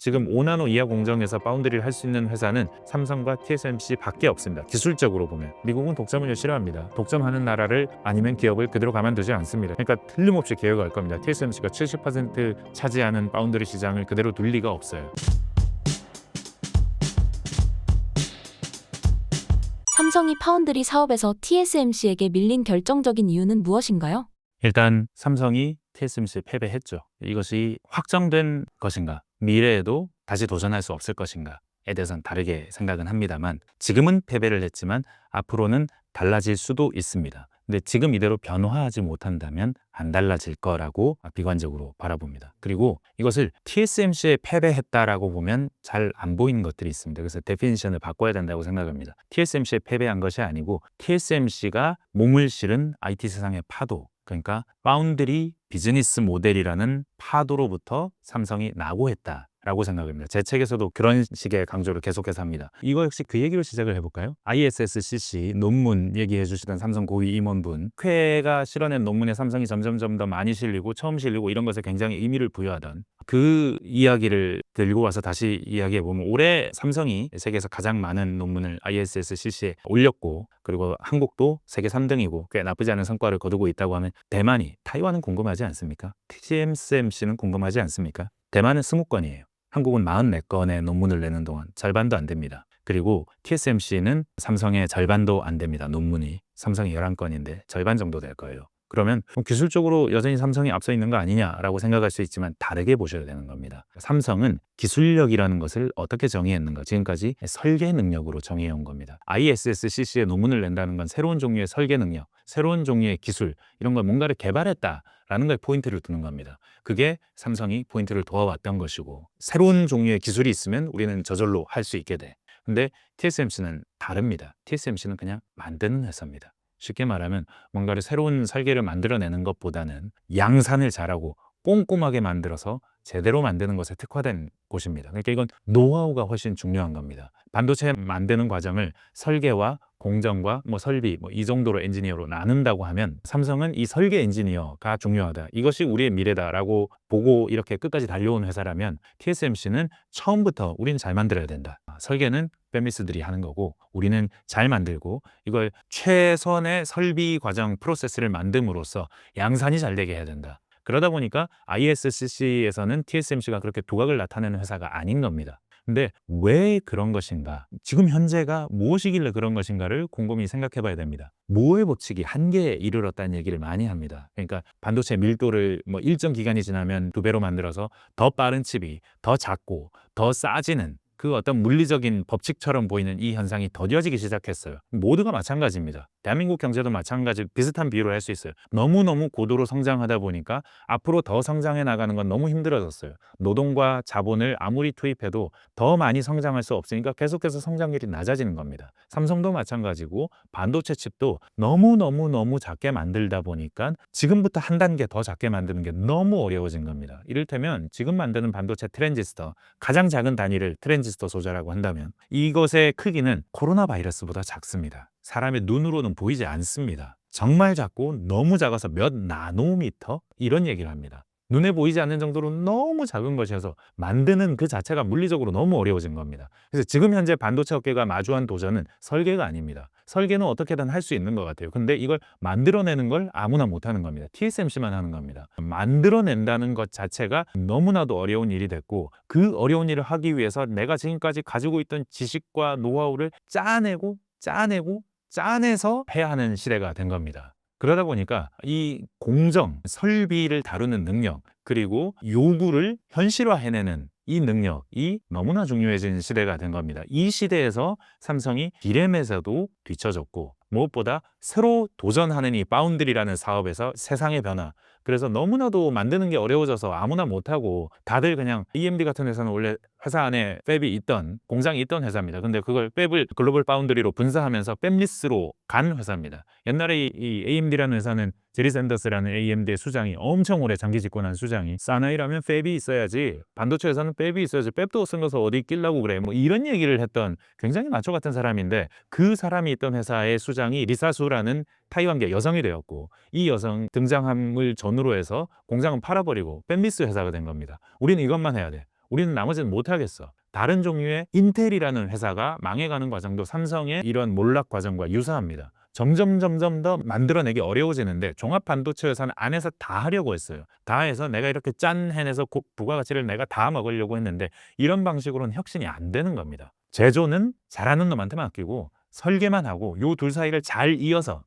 지금 5나노 이하 공정에서 바운드리를 할 수 있는 회사는 삼성과 TSMC 밖에 없습니다. 기술적으로 보면. 미국은 독점을 싫어합니다. 독점하는 나라를 아니면 기업을 그대로 가만두지 않습니다. 그러니까 틀림없이 개혁할 겁니다. TSMC가 70% 차지하는 바운드리 시장을 그대로 둘 리가 없어요. 삼성이 파운드리 사업에서 TSMC에게 밀린 결정적인 이유는 무엇인가요? 일단 삼성이 TSMC에 패배했죠. 이것이 확정된 것인가, 미래에도 다시 도전할 수 없을 것인가에 대해서는 다르게 생각은 합니다만, 지금은 패배를 했지만 앞으로는 달라질 수도 있습니다. 근데 지금 이대로 변화하지 못한다면 안 달라질 거라고 비관적으로 바라봅니다. 그리고 이것을 TSMC에 패배했다라고 보면 잘 안 보이는 것들이 있습니다. 그래서 데피니션을 바꿔야 된다고 생각합니다. TSMC에 패배한 것이 아니고 TSMC가 몸을 실은 IT 세상의 파도, 그러니까 파운드리 비즈니스 모델이라는 파도로부터 삼성이 낙오했다 라고 생각합니다. 제 책에서도 그런 식의 강조를 계속해서 합니다. 이거 역시 그 얘기로 시작을 해볼까요? ISSCC 논문 얘기해 주시던 삼성 고위 임원분, 퀘가 실어낸 논문에 삼성이 점점점 더 많이 실리고 처음 실리고 이런 것에 굉장히 의미를 부여하던 그 이야기를 들고 와서 다시 이야기해 보면, 올해 삼성이 세계에서 가장 많은 논문을 ISSCC에 올렸고, 그리고 한국도 세계 3등이고 꽤 나쁘지 않은 성과를 거두고 있다고 하면, 대만이, 타이완은 궁금하지 않습니까? TSMC는 궁금하지 않습니까? 대만은 20건이에요. 한국은 44건의 논문을 내는 동안 절반도 안 됩니다. 그리고 TSMC는 삼성의 절반도 안 됩니다. 논문이. 삼성이 11건인데 절반 정도 될 거예요. 그러면 기술적으로 여전히 삼성이 앞서 있는 거 아니냐라고 생각할 수 있지만, 다르게 보셔야 되는 겁니다. 삼성은 기술력이라는 것을 어떻게 정의했는가? 지금까지 설계 능력으로 정의해온 겁니다. ISSCC에 논문을 낸다는 건 새로운 종류의 설계 능력, 새로운 종류의 기술, 이런 걸 뭔가를 개발했다라는 걸 포인트를 두는 겁니다. 그게 삼성이 포인트를 두어왔던 것이고, 새로운 종류의 기술이 있으면 우리는 저절로 할 수 있게 돼. 근데 TSMC는 다릅니다. TSMC는 그냥 만드는 회사입니다. 쉽게 말하면 뭔가를 새로운 설계를 만들어내는 것보다는 양산을 잘하고 꼼꼼하게 만들어서 제대로 만드는 것에 특화된 곳입니다. 그러니까 이건 노하우가 훨씬 중요한 겁니다. 반도체 만드는 과정을 설계와 공정과 설비 이 정도로 엔지니어로 나눈다고 하면, 삼성은 이 설계 엔지니어가 중요하다, 이것이 우리의 미래다라고 보고 이렇게 끝까지 달려온 회사라면, TSMC는 처음부터 우리는 잘 만들어야 된다. 설계는 팹리스들이 하는 거고 우리는 잘 만들고 이걸 최선의 설비 과정 프로세스를 만듦으로써 양산이 잘 되게 해야 된다. 그러다 보니까 ISCC에서는 TSMC가 그렇게 두각을 나타내는 회사가 아닌 겁니다. 근데 왜 그런 것인가? 지금 현재가 무엇이길래 그런 것인가를 곰곰이 생각해 봐야 됩니다. 모의 법칙이 한계에 이르렀다는 얘기를 많이 합니다. 그러니까 반도체 밀도를 일정 기간이 지나면 2배로 만들어서 더 빠른 칩이 더 작고 더 싸지는, 그 어떤 물리적인 법칙처럼 보이는 이 현상이 더뎌지기 시작했어요. 모두가 마찬가지입니다. 대한민국 경제도 마찬가지, 비슷한 비유를 할 수 있어요. 너무너무 고도로 성장하다 보니까 앞으로 더 성장해 나가는 건 너무 힘들어졌어요. 노동과 자본을 아무리 투입해도 더 많이 성장할 수 없으니까 계속해서 성장률이 낮아지는 겁니다. 삼성도 마찬가지고, 반도체 칩도 너무 작게 만들다 보니까 지금부터 한 단계 더 작게 만드는 게 너무 어려워진 겁니다. 이를테면 지금 만드는 반도체 트랜지스터, 가장 작은 단위를 트랜지스터 소자라고 한다면 이것의 크기는 코로나 바이러스보다 작습니다. 사람의 눈으로는 보이지 않습니다. 정말 작고 너무 작아서 몇 나노미터? 이런 얘기를 합니다. 눈에 보이지 않는 정도로 너무 작은 것이어서 만드는 그 자체가 물리적으로 너무 어려워진 겁니다. 그래서 지금 현재 반도체 업계가 마주한 도전은 설계가 아닙니다. 설계는 어떻게든 할 수 있는 것 같아요. 근데 이걸 만들어내는 걸 아무나 못하는 겁니다. TSMC만 하는 겁니다. 만들어낸다는 것 자체가 너무나도 어려운 일이 됐고, 그 어려운 일을 하기 위해서 내가 지금까지 가지고 있던 지식과 노하우를 짜내서 해야 하는 시대가 된 겁니다. 그러다 보니까 이 공정, 설비를 다루는 능력, 그리고 요구를 현실화해내는 이 능력이 너무나 중요해진 시대가 된 겁니다. 이 시대에서 삼성이 D램에서도 뒤처졌고, 무엇보다 새로 도전하는 이 바운드리라는 사업에서 세상의 변화, 그래서 너무나도 만드는 게 어려워져서 아무나 못하고, 다들 그냥 AMD 같은 회사는 원래 회사 안에 팹이 있던, 공장이 있던 회사입니다. 근데 그걸 팹을 글로벌 바운드리로 분사하면서 팹리스로 간 회사입니다. 옛날에 이 AMD라는 회사는 제리 샌더스라는 AMD의 수장이, 엄청 오래 장기 집권한 수장이, 사나이라면 팹이 있어야지, 반도체 회사는 팹이 있어야지, 팹도 쓴 것을 어디 끼려고 그래, 이런 얘기를 했던 굉장히 마초 같은 사람인데, 그 사람이 있던 회사의 수장이 리사수라는 타이완계 여성이 되었고, 이 여성 등장함을 전후로 해서 공장은 팔아버리고 팹리스 회사가 된 겁니다. 우리는 이것만 해야 돼. 우리는 나머지는 못하겠어. 다른 종류의 인텔이라는 회사가 망해가는 과정도 삼성의 이런 몰락 과정과 유사합니다. 점점 더 만들어내기 어려워지는데 종합 반도체 회사는 안에서 다 하려고 했어요. 다 해서 내가 이렇게 짠 해내서 부가가치를 내가 다 먹으려고 했는데 이런 방식으로는 혁신이 안 되는 겁니다. 제조는 잘하는 놈한테 맡기고 설계만 하고 요 둘 사이를 잘 이어서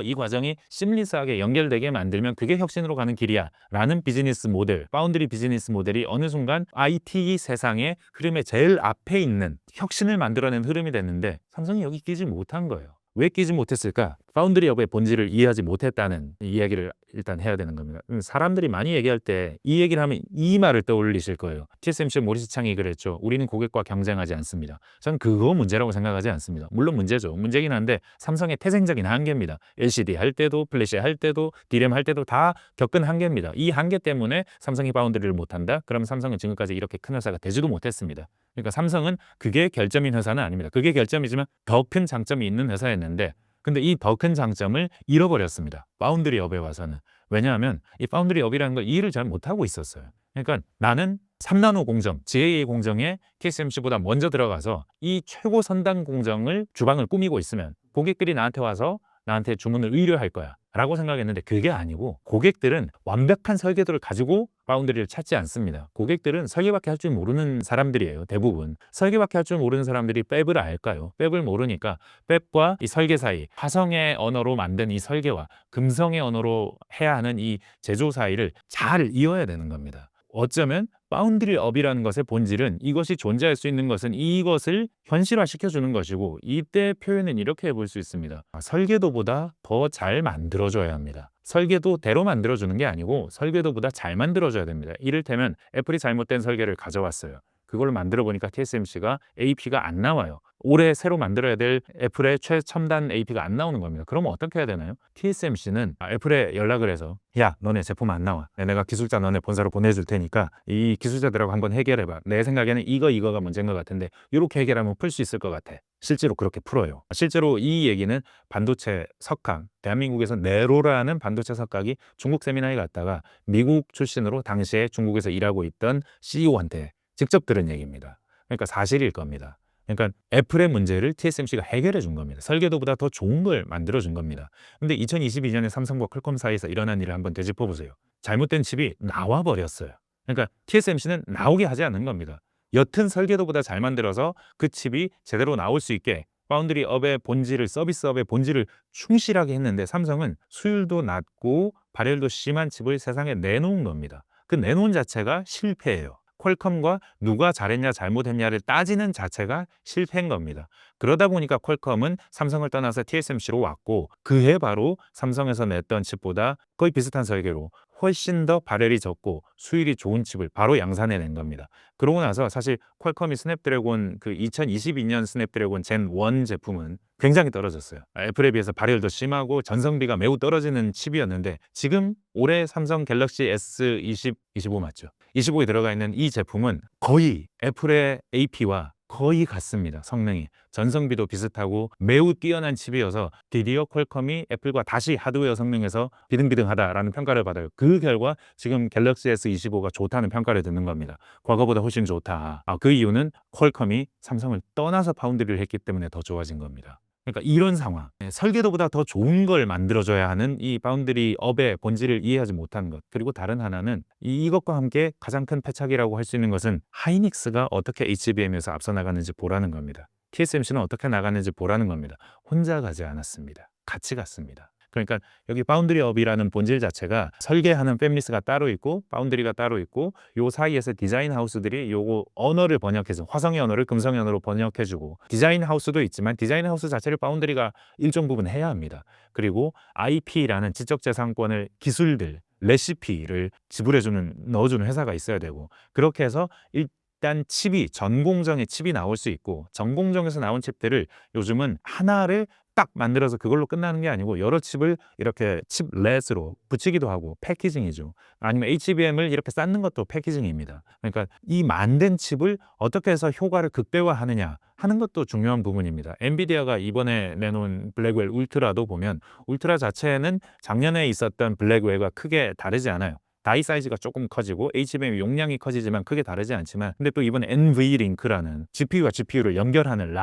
이 과정이 심리스하게 연결되게 만들면 그게 혁신으로 가는 길이야 라는 비즈니스 모델, 파운드리 비즈니스 모델이 어느 순간 IT 세상의 흐름의 제일 앞에 있는 혁신을 만들어낸 흐름이 됐는데 삼성이 여기 끼지 못한 거예요. 왜 끼지 못했을까? 파운드리 업의 본질을 이해하지 못했다는 이야기를 일단 해야 되는 겁니다. 사람들이 많이 얘기할 때 이 얘기를 하면 이 말을 떠올리실 거예요. TSMC 모리스 창이 그랬죠. 우리는 고객과 경쟁하지 않습니다. 저는 그거 문제라고 생각하지 않습니다. 물론 문제죠. 문제긴 한데 삼성의 태생적인 한계입니다. LCD 할 때도 플래시 할 때도 DRAM 할 때도 다 겪은 한계입니다. 이 한계 때문에 삼성이 파운드리를 못한다? 그럼 삼성은 지금까지 이렇게 큰 회사가 되지도 못했습니다. 그러니까 삼성은 그게 결점인 회사는 아닙니다. 그게 결점이지만 더 큰 장점이 있는 회사였는데 근데 이 더 큰 장점을 잃어버렸습니다. 파운드리 업에 와서는. 왜냐하면 이 파운드리 업이라는 걸 이해를 잘 못하고 있었어요. 그러니까 나는 3나노 공정, GAA 공정에 TSMC보다 먼저 들어가서 이 최고 선단 공정을 주방을 꾸미고 있으면 고객들이 나한테 와서 나한테 주문을 의뢰할 거야 라고 생각했는데 그게 아니고 고객들은 완벽한 설계도를 가지고 파운드리를 찾지 않습니다. 고객들은 설계밖에 할 줄 모르는 사람들이에요. 대부분. 설계밖에 할 줄 모르는 사람들이 팹을 알까요? 팹을 모르니까 팹과 이 설계 사이, 화성의 언어로 만든 이 설계와 금성의 언어로 해야 하는 이 제조 사이를 잘 이어야 되는 겁니다. 어쩌면 파운드리 업이라는 것의 본질은 이것이 존재할 수 있는 것은 이것을 현실화시켜주는 것이고 이때 표현은 이렇게 해볼 수 있습니다. 설계도보다 더 잘 만들어줘야 합니다. 설계도대로 만들어주는 게 아니고 설계도보다 잘 만들어줘야 됩니다. 이를테면 애플이 잘못된 설계를 가져왔어요. 그걸 만들어 보니까 TSMC가 AP가 안 나와요. 올해 새로 만들어야 될 애플의 최첨단 AP가 안 나오는 겁니다. 그럼 어떻게 해야 되나요? TSMC는 애플에 연락을 해서 야, 너네 제품 안 나와. 내가 기술자 너네 본사로 보내줄 테니까 이 기술자들하고 한번 해결해봐. 내 생각에는 이거가 문제인 것 같은데 이렇게 해결하면 풀 수 있을 것 같아. 실제로 그렇게 풀어요. 실제로 이 얘기는 반도체 석학, 대한민국에서 네로라는 반도체 석학이 중국 세미나에 갔다가 미국 출신으로 당시에 중국에서 일하고 있던 CEO한테 직접 들은 얘기입니다. 그러니까 사실일 겁니다. 그러니까 애플의 문제를 TSMC가 해결해 준 겁니다. 설계도보다 더 좋은 걸 만들어 준 겁니다. 근데 2022년에 삼성과 퀄컴 사이에서 일어난 일을 한번 되짚어 보세요. 잘못된 칩이 나와 버렸어요. 그러니까 TSMC는 나오게 하지 않는 겁니다. 옅은 설계도보다 잘 만들어서 그 칩이 제대로 나올 수 있게 파운드리 업의 본질을, 서비스 업의 본질을 충실하게 했는데 삼성은 수율도 낮고 발열도 심한 칩을 세상에 내놓은 겁니다. 그 내놓은 자체가 실패예요. 퀄컴과 누가 잘했냐 잘못했냐를 따지는 자체가 실패인 겁니다. 그러다 보니까 퀄컴은 삼성을 떠나서 TSMC로 왔고 그해 바로 삼성에서 냈던 칩보다 거의 비슷한 설계로 훨씬 더 발열이 적고 수율이 좋은 칩을 바로 양산해낸 겁니다. 그러고 나서 사실 퀄컴이 스냅드래곤 그 2022년 스냅드래곤 젠 1 제품은 굉장히 떨어졌어요. 애플에 비해서 발열도 심하고 전성비가 매우 떨어지는 칩이었는데 지금 올해 삼성 갤럭시 S20, 25 맞죠? 25에 들어가 있는 이 제품은 거의 애플의 AP와 거의 같습니다. 성능이. 전성비도 비슷하고 매우 뛰어난 칩이어서 드디어 퀄컴이 애플과 다시 하드웨어 성능에서 비등비등하다라는 평가를 받아요. 그 결과 지금 갤럭시 S25가 좋다는 평가를 듣는 겁니다. 과거보다 훨씬 좋다. 그 이유는 퀄컴이 삼성을 떠나서 파운드리를 했기 때문에 더 좋아진 겁니다. 그러니까 이런 상황, 설계도보다 더 좋은 걸 만들어줘야 하는 이 바운드리 업의 본질을 이해하지 못한 것. 그리고 다른 하나는 이것과 함께 가장 큰 패착이라고 할 수 있는 것은 하이닉스가 어떻게 HBM에서 앞서 나가는지 보라는 겁니다. TSMC는 어떻게 나가는지 보라는 겁니다. 혼자 가지 않았습니다. 같이 갔습니다. 그러니까 여기 바운드리 업이라는 본질 자체가 설계하는 팹리스가 따로 있고 바운드리가 따로 있고 요 사이에서 디자인 하우스들이 요거 언어를 번역해서 화성의 언어를 금성의 언어로 번역해주고 디자인 하우스도 있지만 디자인 하우스 자체를 바운드리가 일정 부분 해야 합니다. 그리고 IP라는 지적재산권을 기술들 레시피를 지불해주는 넣어주는 회사가 있어야 되고 그렇게 해서 일단 칩이 전공정의 칩이 나올 수 있고 전공정에서 나온 칩들을 요즘은 하나를 딱 만들어서 그걸로 끝나는 게 아니고 여러 칩을 이렇게 칩렛으로 붙이기도 하고 패키징이죠. 아니면 HBM을 이렇게 쌓는 것도 패키징입니다. 그러니까 이 만든 칩을 어떻게 해서 효과를 극대화하느냐 하는 것도 중요한 부분입니다. 엔비디아가 이번에 내놓은 블랙웰 울트라도 보면 울트라 자체는 작년에 있었던 블랙웰과 크게 다르지 않아요. 다이 사이즈가 조금 커지고 HBM 용량이 커지지만 크게 다르지 않지만, 근데 또 이번 NV링크라는 GPU와 GPU를 연결하는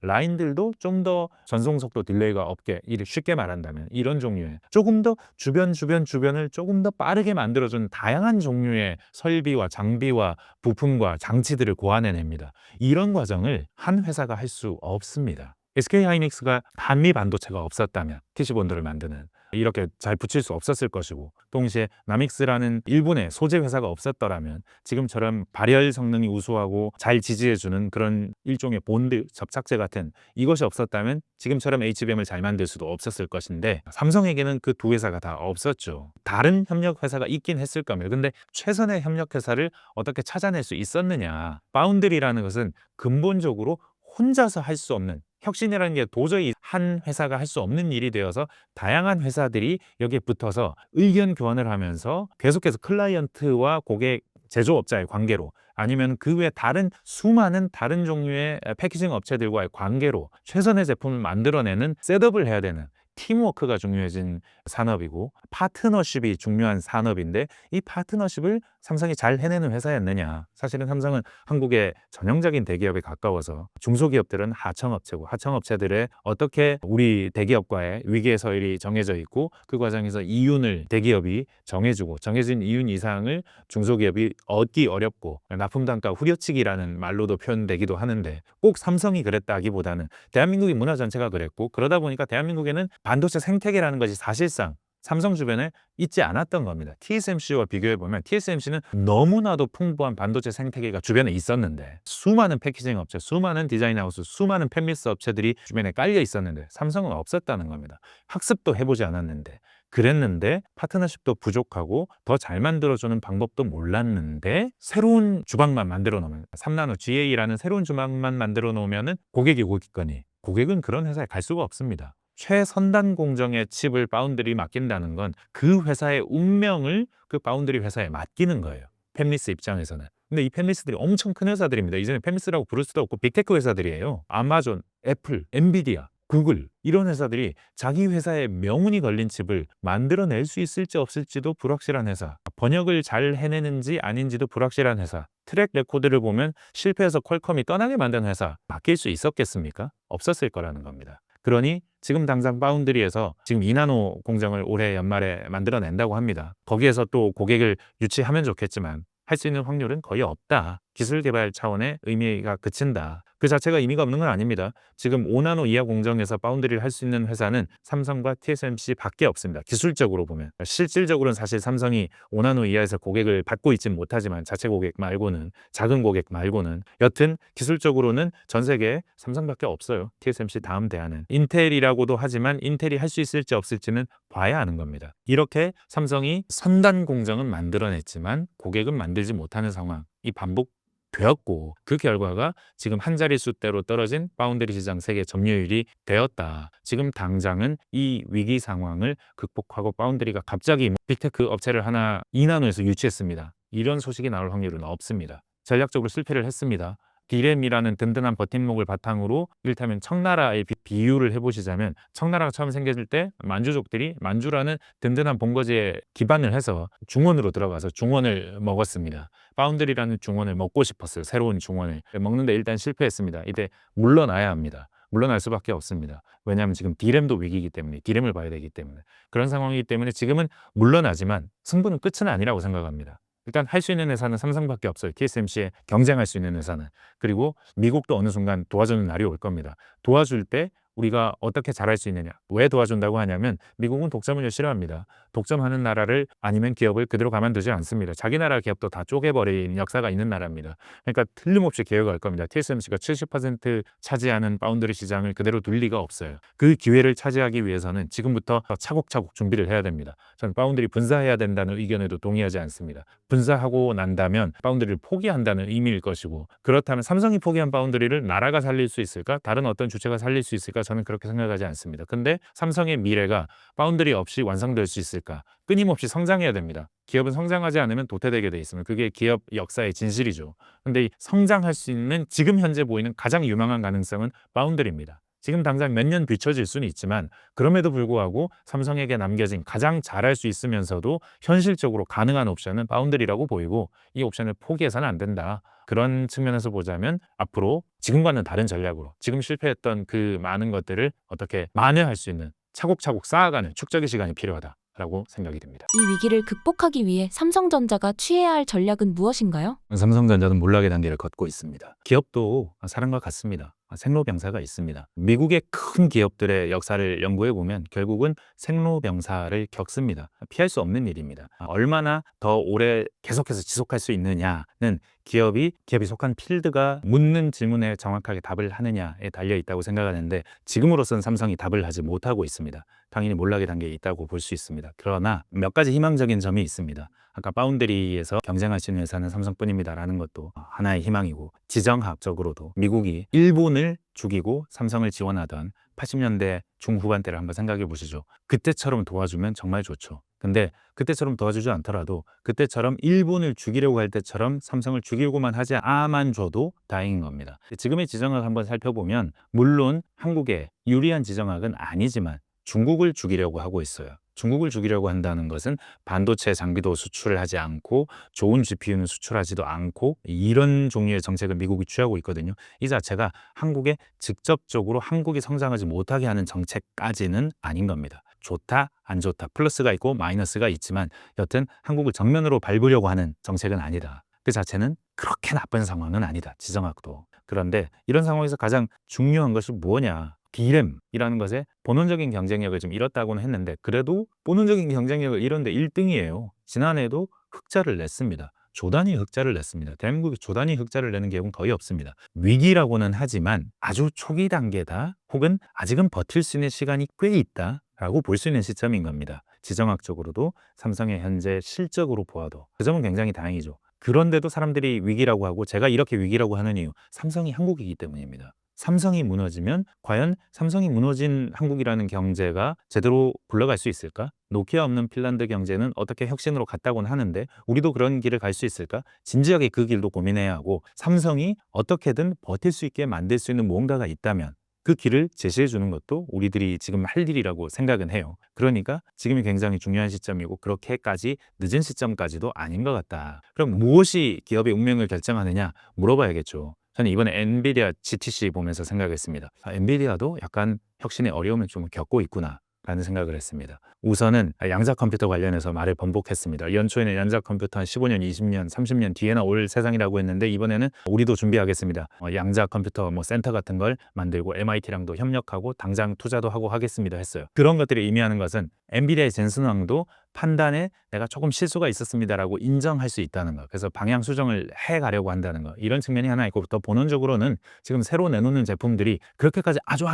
라인들도 좀 더 전송 속도 딜레이가 없게, 이를 쉽게 말한다면 이런 종류의 조금 더 주변을 조금 더 빠르게 만들어주는 다양한 종류의 설비와 장비와 부품과 장치들을 고안해냅니다. 이런 과정을 한 회사가 할 수 없습니다. SK하이닉스가 한미 반도체가 없었다면 PC본드를 만드는 이렇게 잘 붙일 수 없었을 것이고, 동시에 나믹스라는 일본의 소재 회사가 없었더라면 지금처럼 발열 성능이 우수하고 잘 지지해주는 그런 일종의 본드 접착제 같은 이것이 없었다면 지금처럼 HBM을 잘 만들 수도 없었을 것인데, 삼성에게는 그 두 회사가 다 없었죠. 다른 협력 회사가 있긴 했을 겁니다. 근데 최선의 협력 회사를 어떻게 찾아낼 수 있었느냐. 파운드리라는 것은 근본적으로 혼자서 할 수 없는, 혁신이라는 게 도저히 한 회사가 할 수 없는 일이 되어서 다양한 회사들이 여기에 붙어서 의견 교환을 하면서 계속해서 클라이언트와 고객, 제조업자의 관계로, 아니면 그 외 다른 수많은 다른 종류의 패키징 업체들과의 관계로 최선의 제품을 만들어내는 셋업을 해야 되는 팀워크가 중요해진 산업이고, 파트너십이 중요한 산업인데, 이 파트너십을 삼성이 잘 해내는 회사였느냐. 사실은 삼성은 한국의 전형적인 대기업에 가까워서 중소기업들은 하청업체고, 하청업체들의 어떻게 우리 대기업과의 위기의 서열이 정해져 있고, 그 과정에서 이윤을 대기업이 정해주고, 정해진 이윤 이상을 중소기업이 얻기 어렵고, 납품단가 후려치기라는 말로도 표현되기도 하는데, 꼭 삼성이 그랬다기보다는 대한민국의 문화 전체가 그랬고, 그러다 보니까 대한민국에는 반도체 생태계라는 것이 사실상 삼성 주변에 있지 않았던 겁니다. TSMC와 비교해보면 TSMC는 너무나도 풍부한 반도체 생태계가 주변에 있었는데, 수많은 패키징 업체, 수많은 디자인 하우스, 수많은 팹리스 업체들이 주변에 깔려 있었는데 삼성은 없었다는 겁니다. 학습도 해보지 않았는데, 그랬는데 파트너십도 부족하고 더 잘 만들어주는 방법도 몰랐는데, 새로운 주방만 만들어 놓으면, 3나노 GA라는 새로운 주방만 만들어 놓으면 고객이 오겠거니, 고객은 그런 회사에 갈 수가 없습니다. 최선단 공정의 칩을 파운드리 맡긴다는 건 그 회사의 운명을 그 파운드리 회사에 맡기는 거예요. 팹리스 입장에서는. 근데 이 팹리스들이 엄청 큰 회사들입니다. 이제는 팹리스라고 부를 수도 없고 빅테크 회사들이에요. 아마존, 애플, 엔비디아, 구글, 이런 회사들이 자기 회사의 명운이 걸린 칩을 만들어낼 수 있을지 없을지도 불확실한 회사, 번역을 잘 해내는지 아닌지도 불확실한 회사, 트랙 레코드를 보면 실패해서 퀄컴이 떠나게 만든 회사, 맡길 수 있었겠습니까? 없었을 거라는 겁니다. 그러니 지금 당장 파운드리에서 지금 2나노 공정을 올해 연말에 만들어낸다고 합니다. 거기에서 또 고객을 유치하면 좋겠지만 할 수 있는 확률은 거의 없다. 기술 개발 차원의 의미가 그친다. 그 자체가 의미가 없는 건 아닙니다. 지금 5나노 이하 공정에서 파운드리를 할 수 있는 회사는 삼성과 TSMC 밖에 없습니다. 기술적으로 보면. 실질적으로는 사실 삼성이 5나노 이하에서 고객을 받고 있지는 못하지만, 자체 고객 말고는, 작은 고객 말고는, 여튼 기술적으로는 전 세계에 삼성밖에 없어요. TSMC 다음 대안은. 인텔이라고도 하지만 인텔이 할 수 있을지 없을지는 봐야 아는 겁니다. 이렇게 삼성이 선단 공정은 만들어냈지만 고객은 만들지 못하는 상황이 반복되었고, 그 결과가 지금 한 자릿수대로 떨어진 파운드리 시장 세계 점유율이 되었다. 지금 당장은 이 위기 상황을 극복하고 파운드리가 갑자기 빅테크 업체를 하나 2나노에서 유치했습니다. 이런 소식이 나올 확률은 없습니다. 전략적으로 실패를 했습니다. 디램이라는 든든한 버팀목을 바탕으로, 이를테면 청나라의 비유를 해보시자면, 청나라가 처음 생겼을 때 만주족들이 만주라는 든든한 본거지에 기반을 해서 중원으로 들어가서 중원을 먹었습니다. 파운드리라는 중원을 먹고 싶었어요. 새로운 중원을 먹는데 일단 실패했습니다. 이때 물러나야 합니다. 물러날 수밖에 없습니다. 왜냐하면 지금 디램도 위기이기 때문에, 디램을 봐야 되기 때문에. 그런 상황이기 때문에 지금은 물러나지만 승부는 끝은 아니라고 생각합니다. 일단 할 수 있는 회사는 삼성밖에 없어요. TSMC에 경쟁할 수 있는 회사는. 그리고 미국도 어느 순간 도와주는 날이 올 겁니다. 도와줄 때 우리가 어떻게 잘할 수 있느냐. 왜 도와준다고 하냐면, 미국은 독점을 싫어합니다. 독점하는 나라를, 아니면 기업을 그대로 가만두지 않습니다. 자기 나라 기업도 다 쪼개버린 역사가 있는 나라입니다. 그러니까 틀림없이 개혁할 겁니다. TSMC가 70% 차지하는 파운드리 시장을 그대로 둘 리가 없어요. 그 기회를 차지하기 위해서는 지금부터 차곡차곡 준비를 해야 됩니다. 저는 파운드리 분사해야 된다는 의견에도 동의하지 않습니다. 분사하고 난다면 파운드리를 포기한다는 의미일 것이고, 그렇다면 삼성이 포기한 파운드리를 나라가 살릴 수 있을까? 다른 어떤 주체가 살릴 수 있을까? 저는 그렇게 생각하지 않습니다. 근데 삼성의 미래가 파운드리 없이 완성될 수 있을까? 끊임없이 성장해야 됩니다. 기업은 성장하지 않으면 도태되게 돼 있으면, 그게 기업 역사의 진실이죠. 근데 이 성장할 수 있는 지금 현재 보이는 가장 유망한 가능성은 파운드리입니다. 지금 당장 몇 년 비춰질 수는 있지만 그럼에도 불구하고 삼성에게 남겨진 가장 잘할 수 있으면서도 현실적으로 가능한 옵션은 파운드리라고 보이고 이 옵션을 포기해서는 안 된다. 그런 측면에서 보자면 앞으로 지금과는 다른 전략으로 지금 실패했던 그 많은 것들을 어떻게 만회할 수 있는 차곡차곡 쌓아가는 축적의 시간이 필요하다라고 생각이 됩니다. 이 위기를 극복하기 위해 삼성전자가 취해야 할 전략은 무엇인가요? 삼성전자는 몰락의 단계를 걷고 있습니다. 기업도 사람과 같습니다. 생로병사가 있습니다. 미국의 큰 기업들의 역사를 연구해 보면 결국은 생로병사를 겪습니다. 피할 수 없는 일입니다. 얼마나 더 오래 계속해서 지속할 수 있느냐는 기업이 속한 필드가 묻는 질문에 정확하게 답을 하느냐에 달려 있다고 생각하는데 지금으로서는 삼성이 답을 하지 못하고 있습니다. 당연히 몰락의 단계에 있다고 볼 수 있습니다. 그러나 몇 가지 희망적인 점이 있습니다. 아까 파운드리에서 경쟁할 수 있는 회사는 삼성뿐입니다라는 것도 하나의 희망이고 지정학적으로도 미국이 일본을 죽이고 삼성을 지원하던 80년대 중후반대를 한번 생각해 보시죠. 그때처럼 도와주면 정말 좋죠. 근데 그때처럼 도와주지 않더라도 그때처럼 일본을 죽이려고 할 때처럼 삼성을 죽이고만 하지 않아만 줘도 다행인 겁니다. 지금의 지정학 한번 살펴보면 물론 한국에 유리한 지정학은 아니지만 중국을 죽이려고 하고 있어요. 중국을 죽이려고 한다는 것은 반도체 장비도 수출을 하지 않고 좋은 GPU는 수출하지도 않고 이런 종류의 정책을 미국이 취하고 있거든요. 이 자체가 한국에 직접적으로 한국이 성장하지 못하게 하는 정책까지는 아닌 겁니다. 좋다, 안 좋다, 플러스가 있고 마이너스가 있지만 여튼 한국을 정면으로 밟으려고 하는 정책은 아니다. 그 자체는 그렇게 나쁜 상황은 아니다. 지정학도. 그런데 이런 상황에서 가장 중요한 것이 뭐냐? D램이라는 것에 본원적인 경쟁력을 좀 잃었다고는 했는데 그래도 본원적인 경쟁력을 잃었는데 1등이에요. 지난해에도 흑자를 냈습니다. 조단위 흑자를 냈습니다. 대한민국이 조단위 흑자를 내는 기업은 거의 없습니다. 위기라고는 하지만 아주 초기 단계다 혹은 아직은 버틸 수 있는 시간이 꽤 있다라고 볼 수 있는 시점인 겁니다. 지정학적으로도 삼성의 현재 실적으로 보아도 그 점은 굉장히 다행이죠. 그런데도 사람들이 위기라고 하고 제가 이렇게 위기라고 하는 이유 삼성이 한국이기 때문입니다. 삼성이 무너지면 과연 삼성이 무너진 한국이라는 경제가 제대로 굴러갈 수 있을까? 노키아 없는 핀란드 경제는 어떻게 혁신으로 갔다고는 하는데 우리도 그런 길을 갈 수 있을까? 진지하게 그 길도 고민해야 하고 삼성이 어떻게든 버틸 수 있게 만들 수 있는 무언가가 있다면 그 길을 제시해 주는 것도 우리들이 지금 할 일이라고 생각은 해요. 그러니까 지금이 굉장히 중요한 시점이고 그렇게까지 늦은 시점까지도 아닌 것 같다. 그럼 무엇이 기업의 운명을 결정하느냐 물어봐야겠죠. 저는 이번에 엔비디아 GTC 보면서 생각했습니다. 엔비디아도 약간 혁신의 어려움을 좀 겪고 있구나 라는 생각을 했습니다. 우선은 양자 컴퓨터 관련해서 말을 번복했습니다. 연초에는 양자 컴퓨터 한 15년, 20년, 30년 뒤에나 올 세상이라고 했는데 이번에는 우리도 준비하겠습니다. 양자 컴퓨터 센터 같은 걸 만들고 MIT랑도 협력하고 당장 투자도 하고 하겠습니다 했어요. 그런 것들이 의미하는 것은 엔비디아의 젠슨 왕도 판단에 내가 조금 실수가 있었습니다라고 인정할 수 있다는 거. 그래서 방향 수정을 해가려고 한다는 거. 이런 측면이 하나 있고 더 본원적으로는 지금 새로 내놓는 제품들이 그렇게까지 아주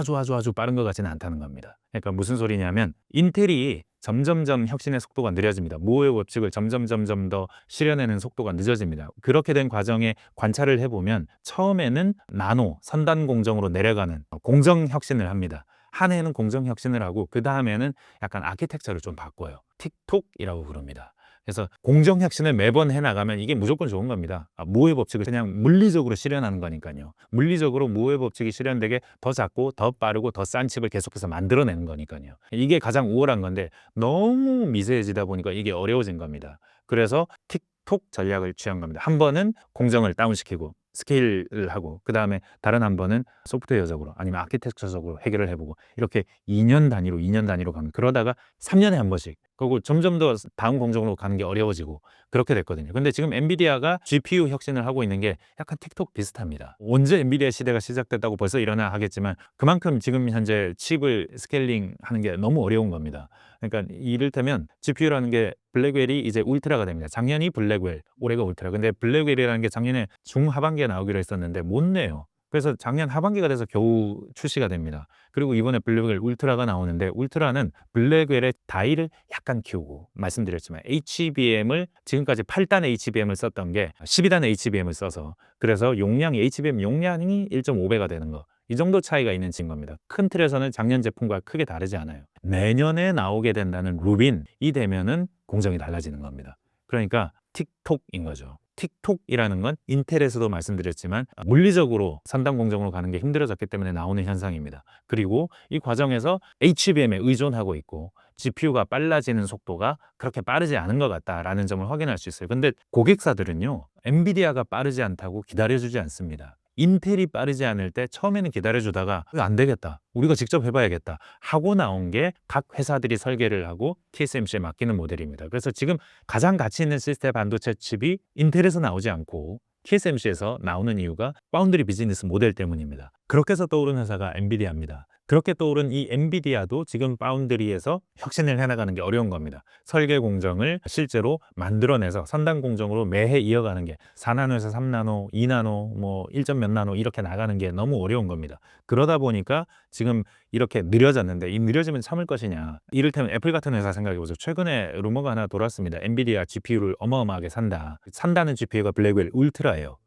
빠른 것 같지는 않다는 겁니다. 그러니까 무슨 소리냐면 인텔이 점점점 혁신의 속도가 느려집니다. 무호의 법칙을 점점 더 실현하는 속도가 늦어집니다. 그렇게 된 과정에 관찰을 해보면 처음에는 나노, 선단 공정으로 내려가는 공정 혁신을 합니다. 한 해는 공정 혁신을 하고 그 다음에는 약간 아키텍처를 좀 바꿔요. 틱톡이라고 부릅니다. 그래서 공정 혁신을 매번 해나가면 이게 무조건 좋은 겁니다. 무호의 법칙을 그냥 물리적으로 실현하는 거니까요. 물리적으로 무호의 법칙이 실현되게 더 작고 더 빠르고 더 싼 칩을 계속해서 만들어내는 거니까요. 이게 가장 우월한 건데 너무 미세해지다 보니까 이게 어려워진 겁니다. 그래서 틱톡 전략을 취한 겁니다. 한 번은 공정을 다운시키고 스케일을 하고 그 다음에 다른 한 번은 소프트웨어적으로 아니면 아키텍처적으로 해결을 해보고 이렇게 2년 단위로 가면 그러다가 3년에 한 번씩 그리고 점점 더 다음 공정으로 가는 게 어려워지고 그렇게 됐거든요. 근데 지금 엔비디아가 GPU 혁신을 하고 있는 게 약간 틱톡 비슷합니다. 언제 엔비디아 시대가 시작됐다고 벌써 일어나 하겠지만 그만큼 지금 현재 칩을 스케일링 하는 게 너무 어려운 겁니다. 그러니까 이를테면 GPU라는 게 블랙웰이 이제 울트라가 됩니다. 작년이 블랙웰, 올해가 울트라. 근데 블랙웰이라는 게 작년에 중하반기에 나오기로 했었는데 못 내요. 그래서 작년 하반기가 돼서 겨우 출시가 됩니다. 그리고 이번에 블랙웰 울트라가 나오는데 울트라는 블랙웰의 다이를 약간 키우고 말씀드렸지만 HBM을 지금까지 8단 HBM을 썼던 게 12단 HBM을 써서 그래서 HBM 용량이 1.5배가 되는 거. 이 정도 차이가 있는 겁니다. 큰 틀에서는 작년 제품과 크게 다르지 않아요. 내년에 나오게 된다는 루빈, 이 되면은 공정이 달라지는 겁니다. 그러니까 틱톡인 거죠. 틱톡이라는 건 인텔에서도 말씀드렸지만 물리적으로 3단 공정으로 가는 게 힘들어졌기 때문에 나오는 현상입니다. 그리고 이 과정에서 HBM에 의존하고 있고 GPU가 빨라지는 속도가 그렇게 빠르지 않은 것 같다라는 점을 확인할 수 있어요. 근데 고객사들은요, 엔비디아가 빠르지 않다고 기다려주지 않습니다. 인텔이 빠르지 않을 때 처음에는 기다려주다가 이거 안 되겠다, 우리가 직접 해봐야겠다 하고 나온 게 각 회사들이 설계를 하고 TSMC에 맡기는 모델입니다. 그래서 지금 가장 가치 있는 시스템 반도체 칩이 인텔에서 나오지 않고 TSMC에서 나오는 이유가 파운드리 비즈니스 모델 때문입니다. 그렇게 해서 떠오른 회사가 엔비디아입니다. 그렇게 떠오른 이 엔비디아도 지금 파운드리에서 혁신을 해나가는 게 어려운 겁니다. 설계 공정을 실제로 만들어내서 선단 공정으로 매해 이어가는 게 4나노에서 3나노, 2나노, 뭐 1점 몇 나노 이렇게 나가는 게 너무 어려운 겁니다. 그러다 보니까 지금 이렇게 느려졌는데 이 느려지면 참을 것이냐. 이를테면 애플 같은 회사 생각해보죠. 최근에 루머가 하나 돌았습니다. 엔비디아 GPU를 어마어마하게 산다. 산다는 GPU가 블랙웰 울트라예요.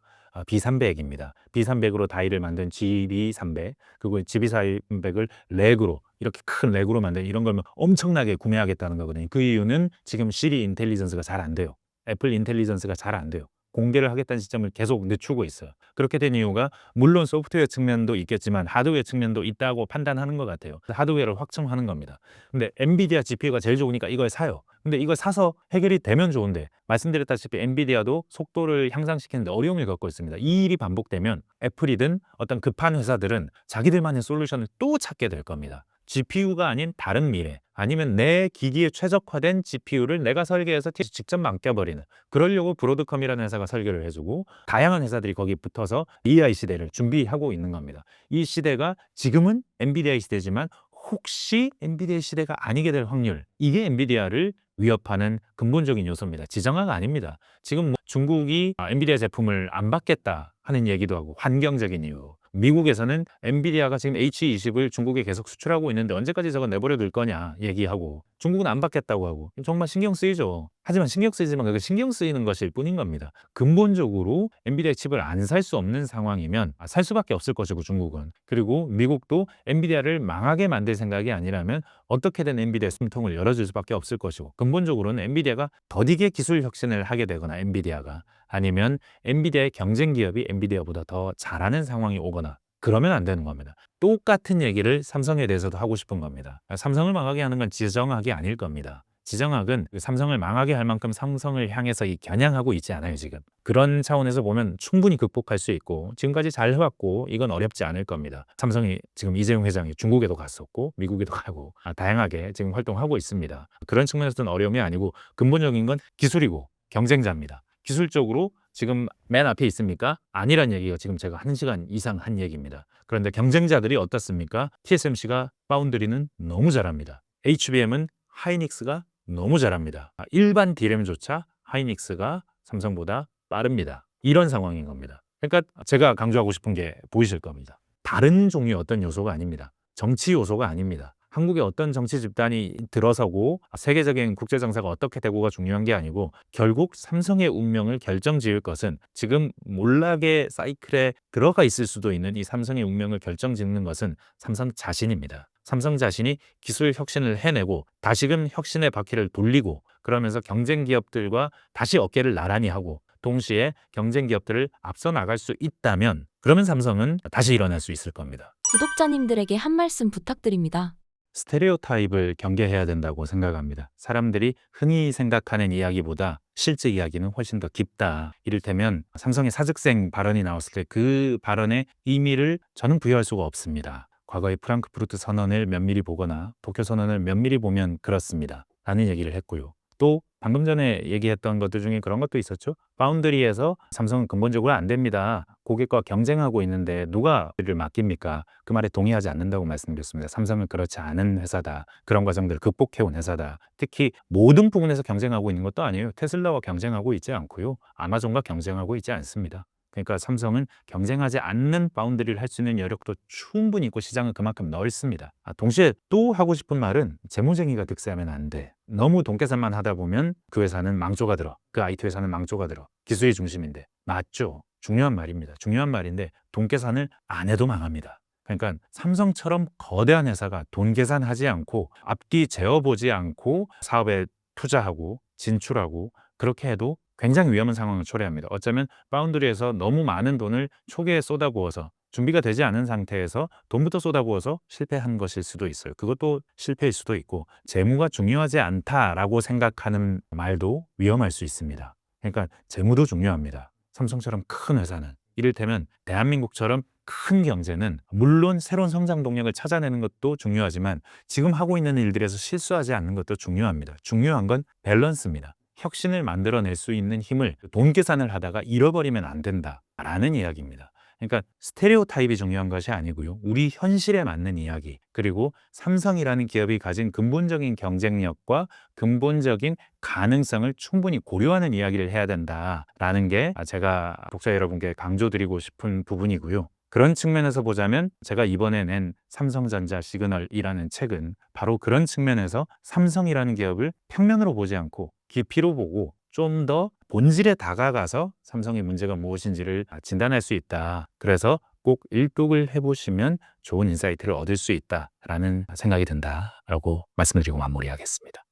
B300입니다. B300으로 다이를 만든 GB300, 그리고 GB300을 렉으로 이렇게 큰 렉으로 만든 이런 걸 엄청나게 구매하겠다는 거거든요. 그 이유는 지금 시리 인텔리전스가 잘 안 돼요. 애플 인텔리전스가 잘 안 돼요. 공개를 하겠다는 시점을 계속 늦추고 있어요. 그렇게 된 이유가 물론 소프트웨어 측면도 있겠지만 하드웨어 측면도 있다고 판단하는 것 같아요. 하드웨어를 확충하는 겁니다. 근데 엔비디아 GPU가 제일 좋으니까 이걸 사요. 근데 이걸 사서 해결이 되면 좋은데 말씀드렸다시피 엔비디아도 속도를 향상시키는데 어려움을 겪고 있습니다. 이 일이 반복되면 애플이든 어떤 급한 회사들은 자기들만의 솔루션을 또 찾게 될 겁니다. GPU가 아닌 다른 미래, 아니면 내 기기에 최적화된 GPU를 내가 설계해서 직접 맡겨버리는, 그러려고 브로드컴이라는 회사가 설계를 해주고 다양한 회사들이 거기 붙어서 AI 시대를 준비하고 있는 겁니다. 이 시대가 지금은 엔비디아의 시대지만 혹시 엔비디아의 시대가 아니게 될 확률, 이게 엔비디아를 위협하는 근본적인 요소입니다. 지정화가 아닙니다. 지금 뭐 중국이 엔비디아 제품을 안 받겠다 하는 얘기도 하고, 환경적인 이유. 미국에서는 엔비디아가 지금 H20을 중국에 계속 수출하고 있는데 언제까지 저거 내버려 둘 거냐 얘기하고, 중국은 안 받겠다고 하고, 정말 신경 쓰이죠. 하지만 신경 쓰이지만 그게 신경 쓰이는 것일 뿐인 겁니다. 근본적으로 엔비디아 칩을 안 살 수 없는 상황이면 살 수밖에 없을 것이고, 중국은. 그리고 미국도 엔비디아를 망하게 만들 생각이 아니라면 어떻게든 엔비디아 숨통을 열어줄 수밖에 없을 것이고, 근본적으로는 엔비디아가 더디게 기술 혁신을 하게 되거나, 엔비디아가 아니면 엔비디아의 경쟁 기업이 엔비디아보다 더 잘하는 상황이 오거나, 그러면 안 되는 겁니다. 똑같은 얘기를 삼성에 대해서도 하고 싶은 겁니다. 삼성을 망하게 하는 건 지정학이 아닐 겁니다. 지정학은 삼성을 망하게 할 만큼 삼성을 향해서 겨냥하고 있지 않아요, 지금. 그런 차원에서 보면 충분히 극복할 수 있고 지금까지 잘 해왔고 이건 어렵지 않을 겁니다. 삼성이 지금 이재용 회장이 중국에도 갔었고 미국에도 가고 다양하게 지금 활동하고 있습니다. 그런 측면에서는 어려움이 아니고 근본적인 건 기술이고 경쟁자입니다. 기술적으로 지금 맨 앞에 있습니까? 아니란 얘기가 지금 제가 1시간 이상 한 얘기입니다. 그런데 경쟁자들이 어떻습니까? TSMC가 파운드리는 너무 잘합니다. HBM은 하이닉스가 너무 잘합니다. 일반 D램조차 하이닉스가 삼성보다 빠릅니다. 이런 상황인 겁니다. 그러니까 제가 강조하고 싶은 게 보이실 겁니다. 다른 종류의 어떤 요소가 아닙니다. 정치 요소가 아닙니다. 한국의 어떤 정치 집단이 들어서고 세계적인 국제 정세가 어떻게 되고가 중요한 게 아니고, 결국 삼성의 운명을 결정지을 것은, 지금 몰락의 사이클에 들어가 있을 수도 있는 이 삼성의 운명을 결정짓는 것은 삼성 자신입니다. 삼성 자신이 기술 혁신을 해내고 다시금 혁신의 바퀴를 돌리고, 그러면서 경쟁 기업들과 다시 어깨를 나란히 하고 동시에 경쟁 기업들을 앞서 나갈 수 있다면, 그러면 삼성은 다시 일어날 수 있을 겁니다. 구독자님들에게 한 말씀 부탁드립니다. 스테레오타입을 경계해야 된다고 생각합니다. 사람들이 흔히 생각하는 이야기보다 실제 이야기는 훨씬 더 깊다. 이를테면 삼성의 사직생 발언이 나왔을 때 그 발언의 의미를 저는 부여할 수가 없습니다. 과거의 프랑크푸르트 선언을 면밀히 보거나 도쿄 선언을 면밀히 보면 그렇습니다 라는 얘기를 했고요. 또 방금 전에 얘기했던 것들 중에 그런 것도 있었죠. 파운드리에서 삼성은 근본적으로 안 됩니다. 고객과 경쟁하고 있는데 누가 이를 맡깁니까? 그 말에 동의하지 않는다고 말씀드렸습니다. 삼성은 그렇지 않은 회사다. 그런 과정들을 극복해온 회사다. 특히 모든 부분에서 경쟁하고 있는 것도 아니에요. 테슬라와 경쟁하고 있지 않고요. 아마존과 경쟁하고 있지 않습니다. 그러니까 삼성은 경쟁하지 않는 바운드리를 할 수 있는 여력도 충분히 있고 시장은 그만큼 넓습니다. 동시에 또 하고 싶은 말은, 재무쟁이가 득세하면 안 돼. 너무 돈 계산만 하다 보면 그 회사는 망조가 들어. 그 IT 회사는 망조가 들어. 기술의 중심인데. 맞죠? 중요한 말입니다. 중요한 말인데 돈 계산을 안 해도 망합니다. 그러니까 삼성처럼 거대한 회사가 돈 계산하지 않고 앞뒤 재어보지 않고 사업에 투자하고 진출하고 그렇게 해도 굉장히 위험한 상황을 초래합니다. 어쩌면 파운드리에서 너무 많은 돈을 초기에 쏟아부어서 준비가 되지 않은 상태에서 돈부터 쏟아부어서 실패한 것일 수도 있어요. 그것도 실패일 수도 있고 재무가 중요하지 않다라고 생각하는 말도 위험할 수 있습니다. 그러니까 재무도 중요합니다. 삼성처럼 큰 회사는 이를테면 대한민국처럼 큰 경제는 물론 새로운 성장 동력을 찾아내는 것도 중요하지만 지금 하고 있는 일들에서 실수하지 않는 것도 중요합니다. 중요한 건 밸런스입니다. 혁신을 만들어낼 수 있는 힘을 돈 계산을 하다가 잃어버리면 안 된다라는 이야기입니다. 그러니까 스테레오 타입이 중요한 것이 아니고요. 우리 현실에 맞는 이야기, 그리고 삼성이라는 기업이 가진 근본적인 경쟁력과 근본적인 가능성을 충분히 고려하는 이야기를 해야 된다라는 게 제가 독자 여러분께 강조드리고 싶은 부분이고요. 그런 측면에서 보자면 제가 이번에 낸 삼성전자 시그널이라는 책은 바로 그런 측면에서 삼성이라는 기업을 평면으로 보지 않고 깊이로 보고 좀 더 본질에 다가가서 삼성의 문제가 무엇인지를 진단할 수 있다. 그래서 꼭 일독을 해보시면 좋은 인사이트를 얻을 수 있다라는 생각이 든다라고 말씀드리고 마무리하겠습니다.